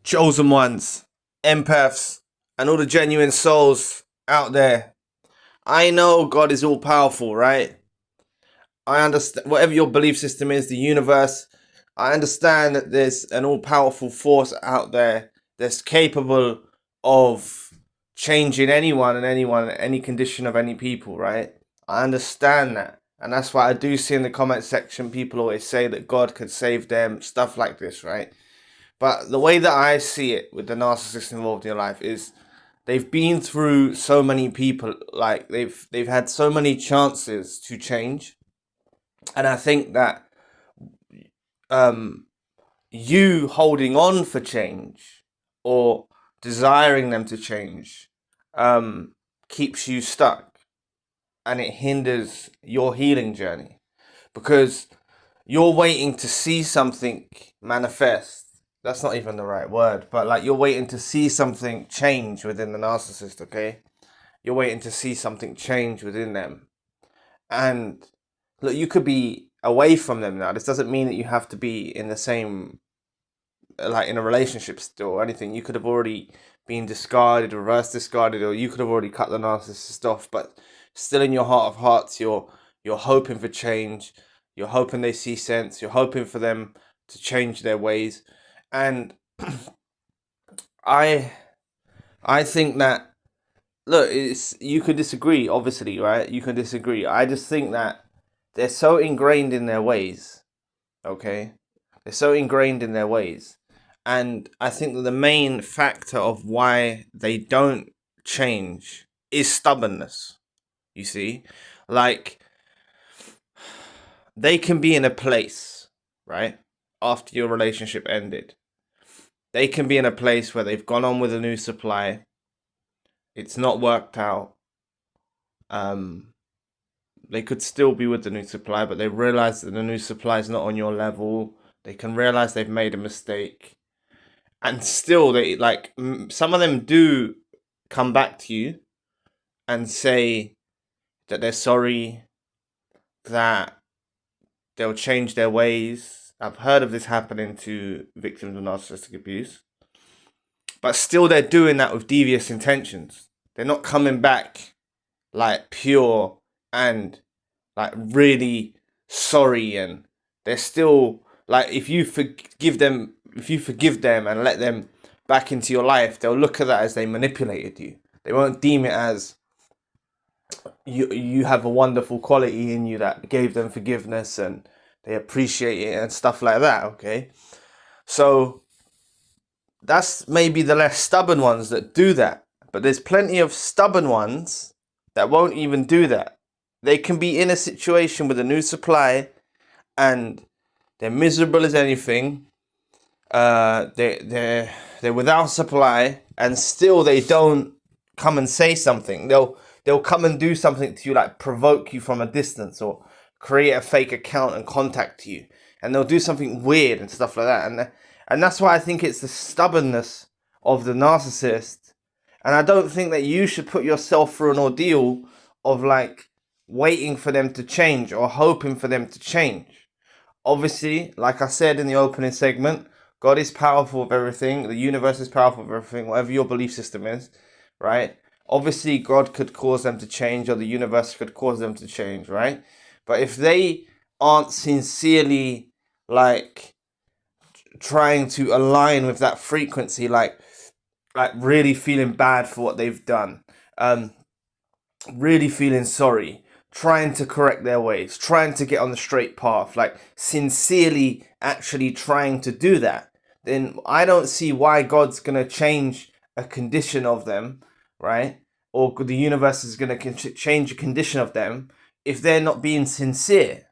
chosen ones, empaths, and all the genuine souls out there. I know God is all powerful, right? I understand whatever your belief system is, the universe. I understand that there's an all powerful force out there that's capable of changing anyone, any condition of any people, right? I understand that. And that's why I do see in the comment section people always say that God could save them, stuff like this, right? But the way that I see it with the narcissist involved in your life is they've been through so many people, like they've had so many chances to change. And I think that um you holding on for change or desiring them to change keeps you stuck, and it hinders your healing journey because you're waiting to see something manifest. That's not even the right word, but like you're waiting to see something change within the narcissist, okay? You're waiting to see something change within them. And look, you could be away from them now. This doesn't mean that you have to be in the same, like in a relationship still or anything. You could have already been discarded, reverse discarded, or you could have already cut the narcissist off, but still in your heart of hearts, you're hoping for change. You're hoping they see sense. You're hoping for them to change their ways. And I I think that, look, it's, you could disagree, obviously, right? You can disagree. I just think that they're so ingrained in their ways, okay? They're so ingrained in their ways. And I think that the main factor of why they don't change is stubbornness. You see? Like, they can be in a place, right? After your relationship ended. They can be in a place where they've gone on with a new supply. It's not worked out. They could still be with the new supply, but they realize that the new supply is not on your level. They can realize they've made a mistake. And still, they like some of them do come back to you and say that they're sorry, that they'll change their ways. I've heard of this happening to victims of narcissistic abuse. But still, they're doing that with devious intentions. They're not coming back like pure and like really sorry, and they're still like, if you forgive them and let them back into your life, they'll look at that as they manipulated you. They won't deem it as you have a wonderful quality in you that gave them forgiveness and they appreciate it and stuff like that, okay? So that's maybe the less stubborn ones that do that. But there's plenty of stubborn ones that won't even do that. They can be in a situation with a new supply and they're miserable as anything. They're without supply, and still they don't come and say something. They'll come and do something to you, like provoke you from a distance or create a fake account and contact you, and they'll do something weird and stuff like that. And that's why I think it's the stubbornness of the narcissist. And I don't think that you should put yourself through an ordeal of like waiting for them to change or hoping for them to change. Obviously, like I said in the opening segment, God is powerful of everything. The universe is powerful of everything, whatever your belief system is, right? Obviously, God could cause them to change, or the universe could cause them to change, right? But if they aren't sincerely like trying to align with that frequency, like really feeling bad for what they've done, really feeling sorry, trying to correct their ways, trying to get on the straight path, like sincerely actually trying to do that, then I don't see why God's going to change a condition of them, right? Or the universe is going to change a condition of them if they're not being sincere,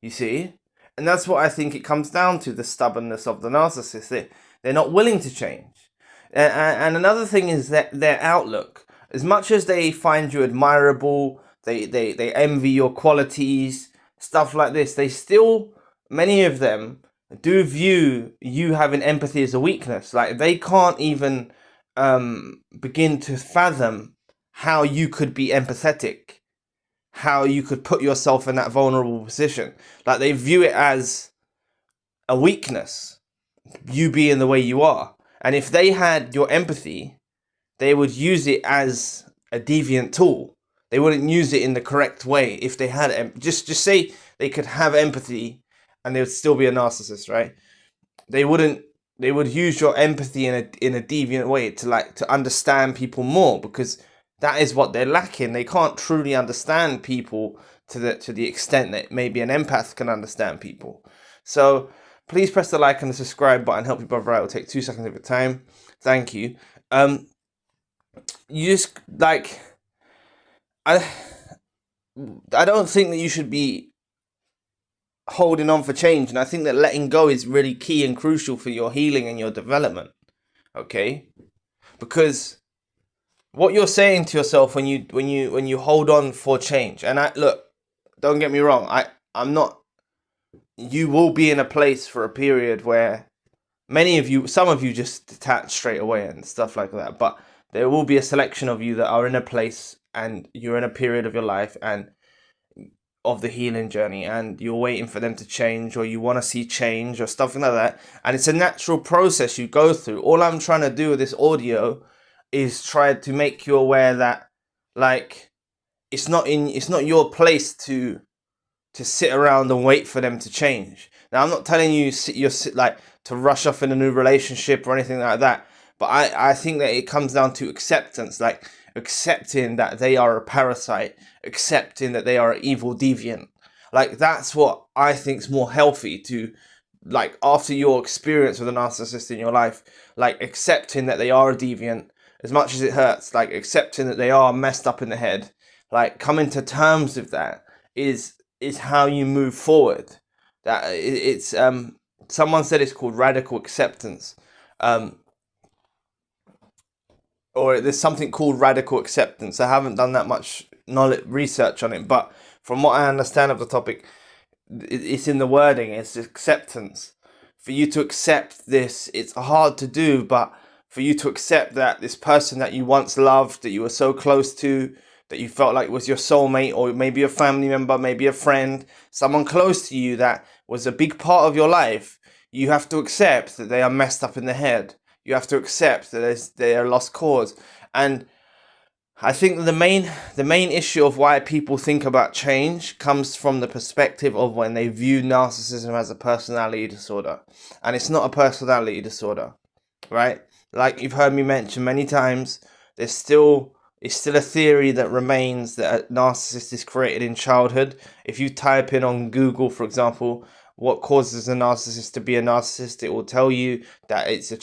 you see? And that's what I think it comes down to, the stubbornness of the narcissist. They're not willing to change. And another thing is that their outlook. As much as they find you admirable, they envy your qualities, stuff like this, they still, many of them, do view you having empathy as a weakness. Like, they can't even begin to fathom how you could be empathetic, how you could put yourself in that vulnerable position. Like, they view it as a weakness, you being the way you are. And if they had your empathy, they would use it as a deviant tool. They wouldn't use it in the correct way. If they had just say they could have empathy and they would still be a narcissist, right? They wouldn't. They would use your empathy in a deviant way to understand people more, because that is what they're lacking. They can't truly understand people to the extent that maybe an empath can understand people. So please press the like and the subscribe button. Help your brother out. It'll take 2 seconds of your time. Thank you. You just like I don't think that you should be holding on for change, and I think that letting go is really key and crucial for your healing and your development. Okay, because what you're saying to yourself when you hold on for change, and look, don't get me wrong, I'm not. You will be in a place for a period where some of you just detach straight away and stuff like that, but there will be a selection of you that are in a place and you're in a period of your life and of the healing journey, and you're waiting for them to change, or you want to see change or something like that, and it's a natural process you go through. All I'm trying to do with this audio is try to make you aware that, like, it's not your place to sit around and wait for them to change. Now, I'm not telling you like to rush off in a new relationship or anything like that, but I think that it comes down to acceptance, like accepting that they are a parasite, accepting that they are an evil deviant. Like, that's what I think is more healthy to, like, after your experience with a narcissist in your life, like accepting that they are a deviant, as much as it hurts, like accepting that they are messed up in the head, like coming to terms with that is how you move forward. That it's someone said it's called radical acceptance. Or there's something called radical acceptance. I haven't done that much research on it, but from what I understand of the topic, it's in the wording. It's acceptance. For you to accept this, it's hard to do, but for you to accept that this person that you once loved, that you were so close to, that you felt like was your soulmate, or maybe a family member, maybe a friend, someone close to you that was a big part of your life, you have to accept that they are messed up in the head. You have to accept that they are lost cause. And I think the main issue of why people think about change comes from the perspective of when they view narcissism as a personality disorder. And it's not a personality disorder, right? Like you've heard me mention many times, it's still a theory that remains that a narcissist is created in childhood. If you type in on Google, for example, what causes a narcissist to be a narcissist, it will tell you that it's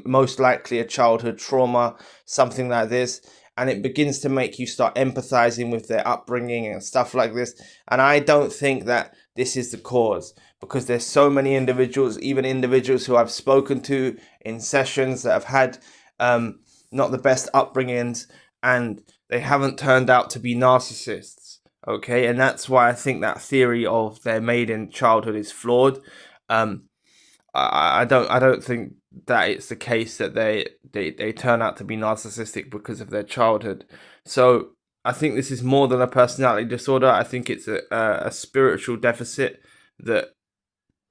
most likely a childhood trauma, something like this. And it begins to make you start empathizing with their upbringing and stuff like this. And I don't think that this is the cause, because there's so many individuals, even individuals who I've spoken to in sessions that have had not the best upbringings, and they haven't turned out to be narcissists. Okay, and that's why I think that theory of they're made in childhood is flawed. I don't think that it's the case that they turn out to be narcissistic because of their childhood. So I think this is more than a personality disorder. I think it's a spiritual deficit that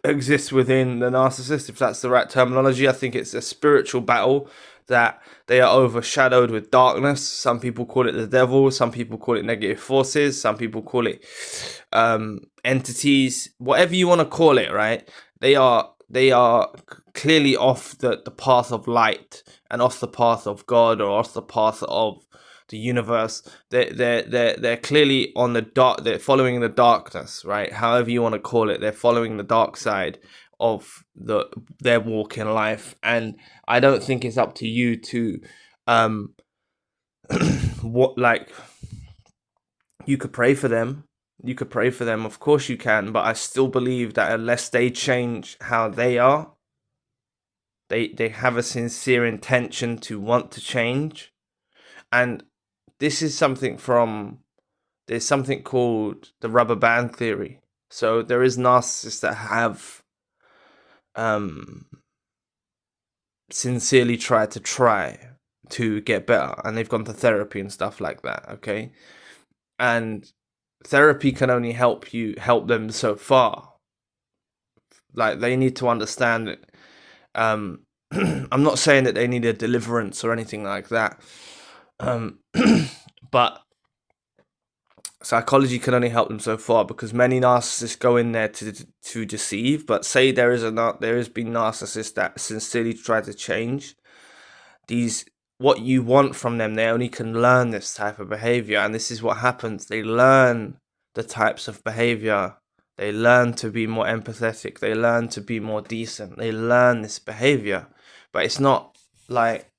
exists within the narcissist, if that's the right terminology. I think it's a spiritual battle that they are overshadowed with darkness. Some people call it the devil, some people call it negative forces, some people call it entities, whatever you want to call it, right? They are clearly off the path of light and off the path of God, or off the path of the universe. They're clearly on the dark. They're following the darkness, right? However you want to call it, they're following the dark side of their walk in life. And I don't think it's up to you to you could pray for them. You could pray for them, of course you can, but I still believe that unless they change how they are, they have a sincere intention to want to change. And this is there's something called the rubber band theory. So there is narcissists that have sincerely tried to get better, and they've gone to therapy and stuff like that, okay? And therapy can only help them so far. Like, they need to understand that I'm not saying that they need a deliverance or anything like that. But psychology can only help them so far, because many narcissists go in there to deceive. But say there has been narcissists that sincerely try to change these. What you want from them, they only can learn this type of behavior, and this is what happens. They learn the types of behavior. They learn to be more empathetic. They learn to be more decent. They learn this behavior, but it's not like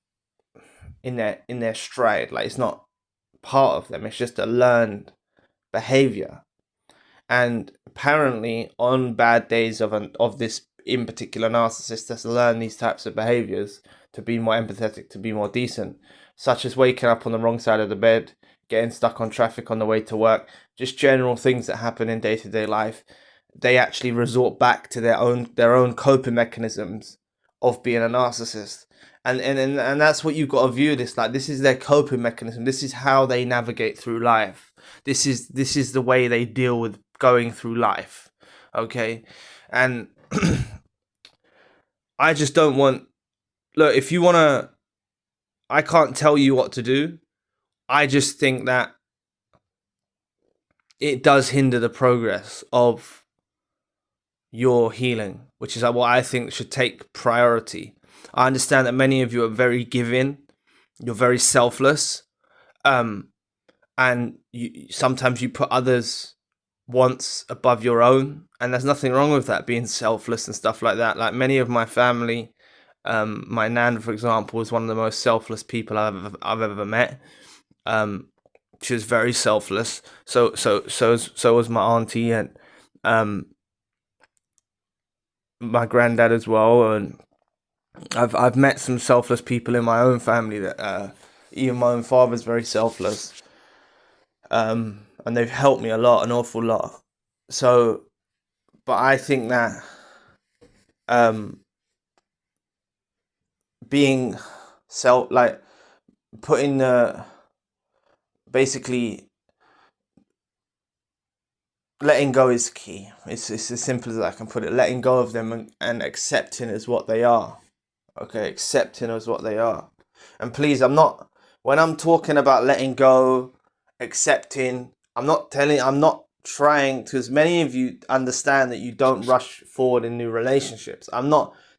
in their stride. Like, it's not part of them. It's just a learned behavior. And apparently, on bad days of this in particular narcissist, has learned these types of behaviors to be more empathetic, to be more decent, such as waking up on the wrong side of the bed, getting stuck on traffic on the way to work, just general things that happen in day-to-day life. They actually resort back to their own coping mechanisms of being a narcissist. And that's what you've got to view this like. This is their coping mechanism. This is how they navigate through life. This is the way they deal with going through life. Okay? And I just don't want... Look, if you want to... I can't tell you what to do. I just think that it does hinder the progress of your healing, which is what I think should take priority. I understand that many of you are very giving. You're very selfless. And sometimes you put others' wants above your own. And there's nothing wrong with that, being selfless and stuff like that. Like, many of my family... my nan, for example, was one of the most selfless people I've ever met. She was very selfless. So was my auntie, and my granddad as well. And I've met some selfless people in my own family. That even my own father's very selfless. And they've helped me a lot, an awful lot. So, but I think that being putting basically letting go is key. It's as simple as I can put it. Letting go of them and accepting as what they are. Okay, accepting as what they are. And please, when I'm talking about letting go, accepting, I'm not trying to, as many of you understand that you don't rush forward in new relationships.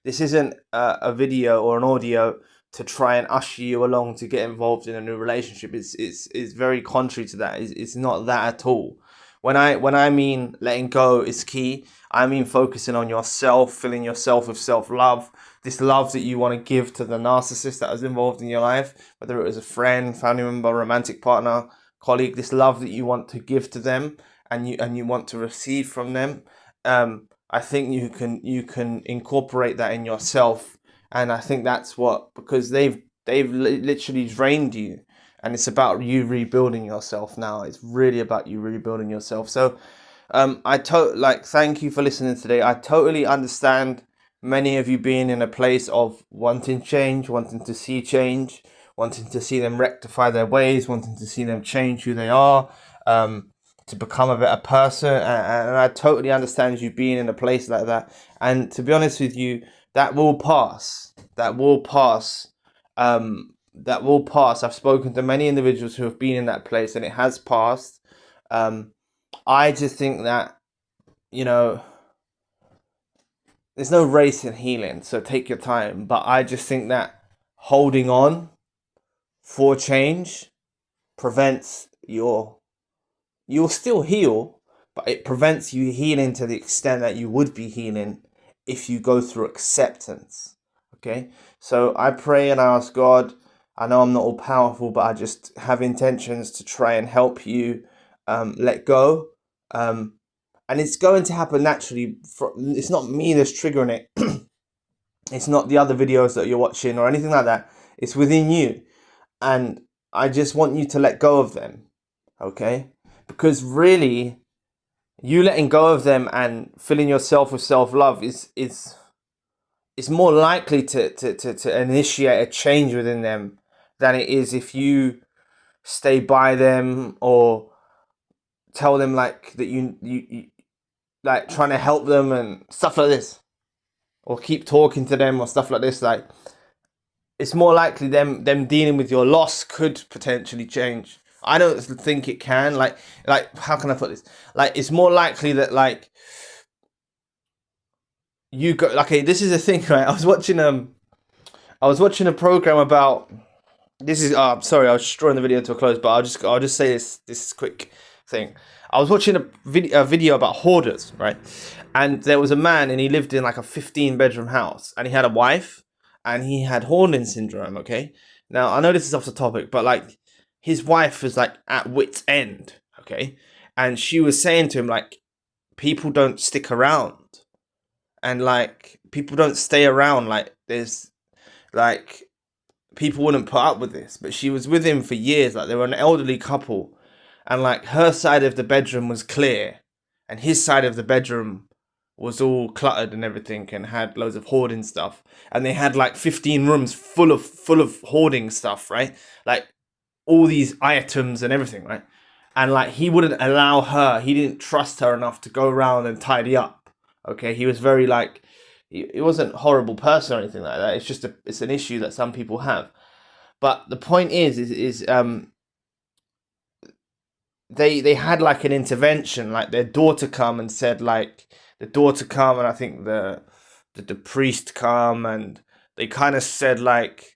This isn't a video or an audio to try and usher you along to get involved in a new relationship. It's very contrary to that. It's not that at all. When I mean letting go is key, I mean focusing on yourself, filling yourself with self-love, this love that you want to give to the narcissist that was involved in your life, whether it was a friend, family member, romantic partner, colleague, this love that you want to give to them and you want to receive from them. I think you can incorporate that in yourself, and I think that's because they've literally drained you, and it's about you rebuilding yourself now. It's really about you rebuilding yourself. So, thank you for listening today. I totally understand many of you being in a place of wanting change, wanting to see change, wanting to see them rectify their ways, wanting to see them change who they are. To become a better person, and I totally understand you being in a place like that. And to be honest with you, that will pass. That will pass. That will pass. I've spoken to many individuals who have been in that place, and it has passed. I just think that, there's no race in healing, so take your time. But I just think that holding on for change prevents you'll still heal, but it prevents you healing to the extent that you would be healing if you go through acceptance. Okay? So I pray and I ask God. I know I'm not all powerful, but I just have intentions to try and help you let go. And it's going to happen naturally. It's not me that's triggering it. It's not the other videos that you're watching or anything like that. It's within you. And I just want you to let go of them. Okay? Because really, you letting go of them and filling yourself with self-love is more likely to initiate a change within them than it is if you stay by them or tell them like that you like trying to help them and stuff like this. or keep talking to them or stuff like this, like it's more likely them dealing with your loss could potentially change. I don't think it can. Like how can I put this? Like it's more likely that like you go. Okay, this is the thing, right? I was watching a program about. This is sorry, I was just drawing the video to a close, but I'll just say this quick thing. I was watching a video about hoarders, right? And there was a man, and he lived in like a 15-bedroom house, and he had a wife, and he had hoarding syndrome. Okay, now I know this is off the topic, but like his wife was like at wit's end. Okay, and she was saying to him like, people don't stick around, and like people don't stay around. Like there's like people wouldn't put up with this, but she was with him for years. Like they were an elderly couple, and like her side of the bedroom was clear, and his side of the bedroom was all cluttered and everything, and had loads of hoarding stuff. And they had like 15 rooms full of hoarding stuff, right? Like all these items and everything, right? And like he wouldn't allow her. He didn't trust her enough to go around and tidy up. Okay, he was very like. He wasn't a horrible person or anything like that. It's just it's an issue that some people have. But the point is they had like an intervention, like their daughter come and said like the daughter come, and I think the priest come, and they kind of said like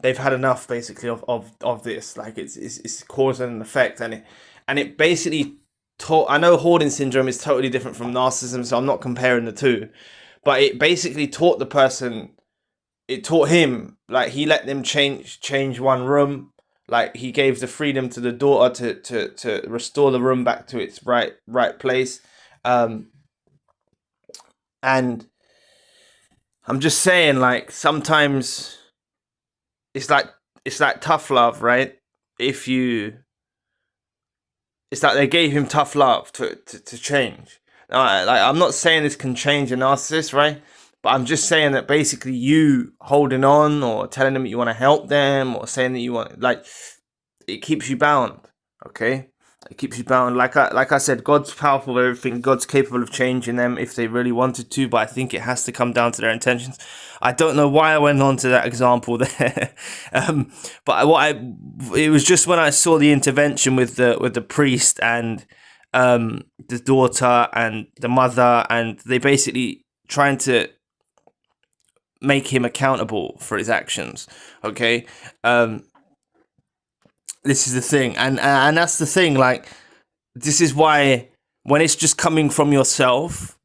they've had enough basically of this, like it's cause and effect, and it basically taught. I know hoarding syndrome is totally different from narcissism, so I'm not comparing the two, but it basically taught the person, it taught him, like he let them change one room, like he gave the freedom to the daughter to restore the room back to its right place, and I'm just saying, like sometimes it's like tough love, right? It's like they gave him tough love to change. Now, like I'm not saying this can change a narcissist, right? But I'm just saying that basically you holding on or telling them you want to help them or saying that you want, like, it keeps you bound, okay? It keeps you bound. Like I said, God's powerful with everything. God's capable of changing them if they really wanted to, but I think it has to come down to their intentions. I don't know why I went on to that example there, but it was just when I saw the intervention with the priest and the daughter and the mother, and they basically trying to make him accountable for his actions. Okay, this is the thing, and that's the thing. Like, this is why when it's just coming from yourself,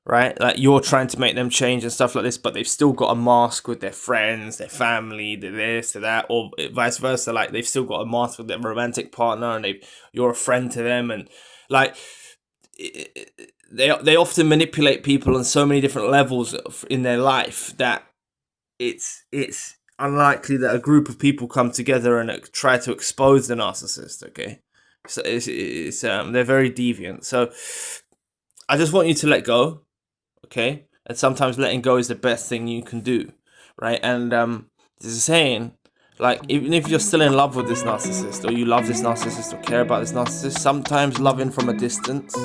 right? Like you're trying to make them change and stuff like this, but they've still got a mask with their friends, their family, this, that, or vice versa. Like they've still got a mask with their romantic partner, and you're a friend to them, and like they often manipulate people on so many different levels in their life that it's unlikely that a group of people come together and try to expose the narcissist. Okay, so it's they're very deviant. So I just want you to let go. Okay, and sometimes letting go is the best thing you can do, right? And there's a saying, like, even if you're still in love with this narcissist, or you love this narcissist, or care about this narcissist, sometimes loving from a distance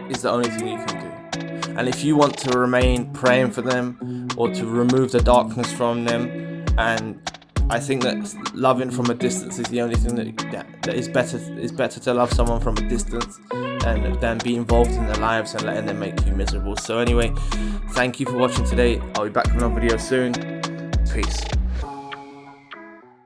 is the only thing you can do. And if you want to remain praying for them, or to remove the darkness from them, and I think that loving from a distance is the only thing that is better. Is better to love someone from a distance than be involved in their lives and letting them make you miserable. So anyway, thank you for watching today. I'll be back with another video soon. Peace.